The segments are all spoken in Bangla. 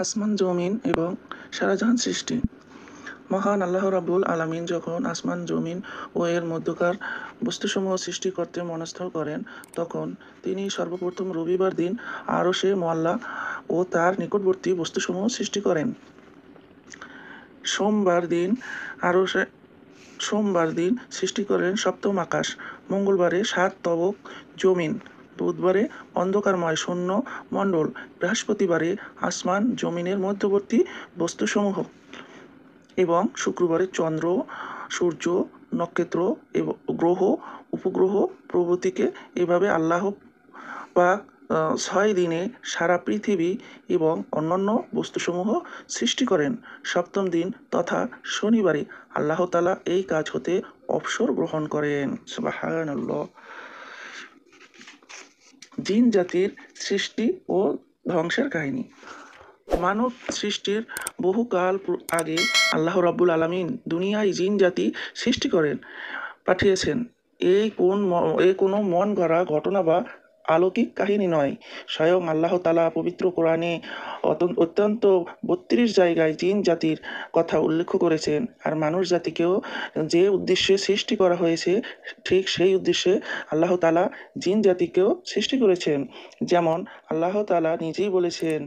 আসমান জমিন এবং সারাজাহান সৃষ্টি। মহান আল্লাহ রাব্বুল আলামিন যখন আসমান জমিন ও এর মধ্যকার বস্তুসমূহ সৃষ্টি করতে মনস্থ করেন, তখন তিনি সর্বপ্রথম রবিবার দিন আরশে মুআল্লা ও তার নিকটবর্তী বস্তুসমূহ সৃষ্টি করেন। সোমবার দিন সৃষ্টি করেন সপ্তম আকাশ, মঙ্গলবারে 7 তবক জমিন, বুধবারে অন্ধকারময় শূন্য মণ্ডল, বৃহস্পতিবারে আসমান জমিনের মধ্যবর্তী বস্তুসমূহ এবং শুক্রবারে চন্দ্র, সূর্য, নক্ষত্র এবং গ্রহ, উপগ্রহ প্রভৃতিকে। এভাবে আল্লাহ পাক 6 দিনে সারা পৃথিবী এবং অন্যান্য বস্তুসমূহ সৃষ্টি করেন। সপ্তম দিন তথা শনিবারে আল্লাহ তাআলা এই কাজ হতে অবসর গ্রহণ করেন। সুবহানাল্লাহ। জিন জাতির সৃষ্টি ও ধ্বংসের কাহিনী। মানব সৃষ্টির বহুকাল আগে আল্লাহ রাব্বুল আলামিন দুনিয়ায় জিন জাতি সৃষ্টি করেন পাঠিয়েছেন। এ কোনো মন গড়া ঘটনা বা অলৌকিক কাহিনী নয়। স্বয়ং আল্লাহ তাআলা পবিত্র কোরআনে অত্যন্ত 32 জায়গায় জিন জাতির কথা উল্লেখ করেছেন। আর মানুষ জাতিকেও যে উদ্দেশ্যে সৃষ্টি করা হয়েছে, ঠিক সেই উদ্দেশ্যে আল্লাহ তাআলা জিন জাতিকেও সৃষ্টি করেছেন। যেমন আল্লাহ তাআলা নিজেই বলেছেন,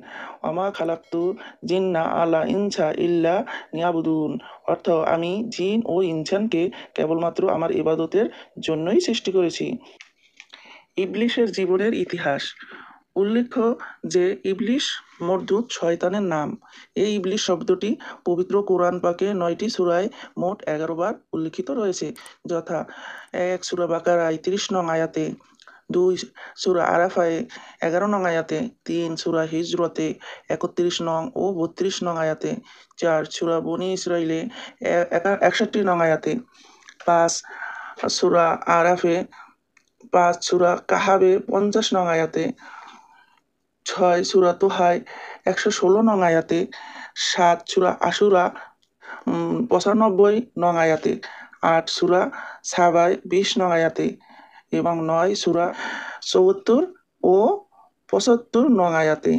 ওমা খালাকতু জিন্না আলা ইনসা ইল্লা লিয়াবুদুন, অর্থ আমি জিন ও ইনসানকে কেবলমাত্র আমার ইবাদতের জন্যই সৃষ্টি করেছি। ইবলিশের জীবনের ইতিহাস। উল্লেখ্য যে ইবলিশ মরদুদ শয়তানের নাম। এই ইবলিশ শব্দটি পবিত্র কোরআন পাকে 9টি সূরায় মোট 11 বার উল্লিখিত রয়েছে, যথা 1 সূরা বাকারায় 30 নং আয়াতে, 2 সূরা আরাফায় 11 নং আয়াতে, 3 সূরা হিজরতে 31 নং ও 32 নং আয়াতে, 4 সূরা বনী ইসরাইলে 61 নং আয়াতে, 5 সূরা আরাফে, 5 সূরা কাহাবে 50 নং আয়াতে, 6 সূরা তোহায় 116 নং আয়াতে, 7 সূরা আশুরা 95 নং আয়াতে, 8 সূরা সাবায় 20 নং আয়াতে এবং 9 সূরা 74 ও 75 নং আয়াতে।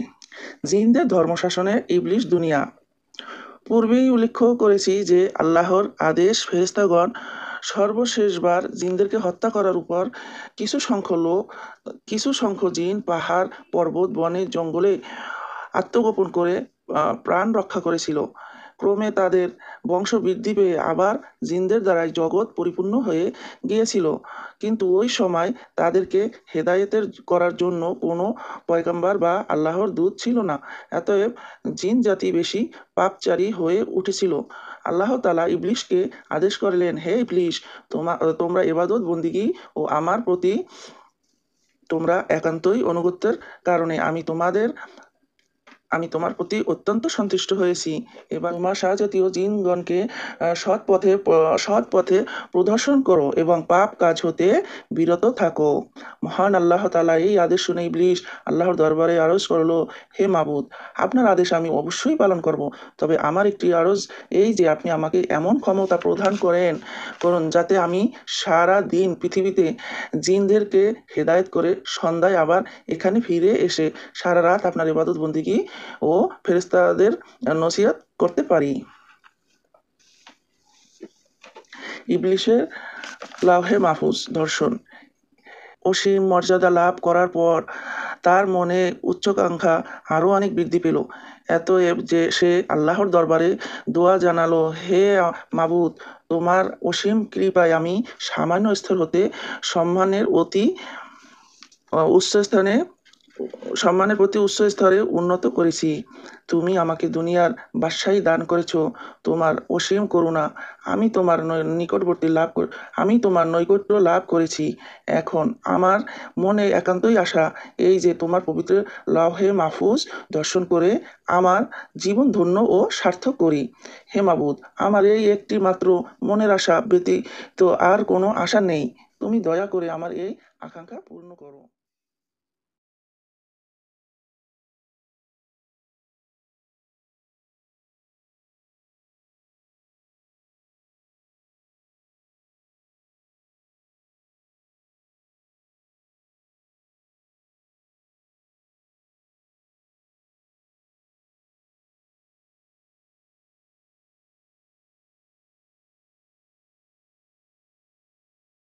জিনদের ধর্মশাসনে ইবলিশ দুনিয়া। পূর্বেই উল্লেখ করেছি যে আল্লাহর আদেশ ফেরেশতাগণ সর্বশেষবার জিনদেরকে হত্যা করার উপর কিছু সংখ্যক জিন পাহাড়, পর্বত, বনে, জঙ্গলে আত্মগোপন করে প্রাণ রক্ষা করেছিল। ক্রমে তাদের বংশ বৃদ্ধি পেয়ে আবার জিনদের দ্বারাই জগৎ পরিপূর্ণ হয়ে গিয়েছিল। কিন্তু ওই সময় তাদেরকে হেদায়েতের করার জন্য কোনো পয়গম্বর বা আল্লাহর দূত ছিল না। অতএব জিন জাতি বেশি পাপচারী হয়ে উঠেছিল। আল্লাহ তাআলা ইবলিশকে আদেশ করলেন, হে ইবলিশ, তোমরা ইবাদত বন্দিগি ও আমার প্রতি তোমরা একান্তই আনুগত্যের কারণে আমি তোমার প্রতি অত্যন্ত সন্তুষ্ট হয়েছি। এবার তোমার সাজাতীয় জিনগণকে সৎ পথে প্রদর্শন করো এবং পাপ কাজ হতে বিরত থাকো। মহান আল্লাহ তাআলা এই আদেশ শুনে ইবলিশ আল্লাহর দরবারে আরজ করল, হে মাবুদ, আপনার আদেশ আমি অবশ্যই পালন করব। তবে আমার একটি আরজ এই যে আপনি আমাকে এমন ক্ষমতা প্রদান করুন যাতে আমি সারা দিন পৃথিবীতে জিনদেরকে হেদায়েত করে সন্ধ্যায় আবার এখানে ফিরে এসে সারা রাত আপনার ইবাদত বন্দিগি ও ফেরেশতাদের নসিহত করতে পারি। ইবলিশের লাওহে মাহফুজ দর্শন। অসীম মর্যাদা লাভ করার পর তার মনে উচ্চাকাঙ্ক্ষা আরও অনেক বৃদ্ধি পেল। এতএব যে সে আল্লাহর দরবারে দোয়া জানালো, হে মাবুদ, তোমার অসীম কৃপায় আমি সামান্য স্তর হতে সম্মানের প্রতি উচ্চ স্তরে উন্নত করেছি। তুমি আমাকে দুনিয়ার বাদশাহী দান করেছ। তোমার অসীম করুণা আমি তোমার নৈকট্য লাভ করেছি। এখন আমার মনে একান্তই আশা এই যে তোমার পবিত্র লাওহে মাহফুজ দর্শন করে আমার জীবন ধন্য ও সার্থক করি। হে মাবুদ, আমার এই একটি মাত্র মনের আশা ব্যতীত আর কোনো আশা নেই। তুমি দয়া করে আমার এই আকাঙ্ক্ষা পূর্ণ করো।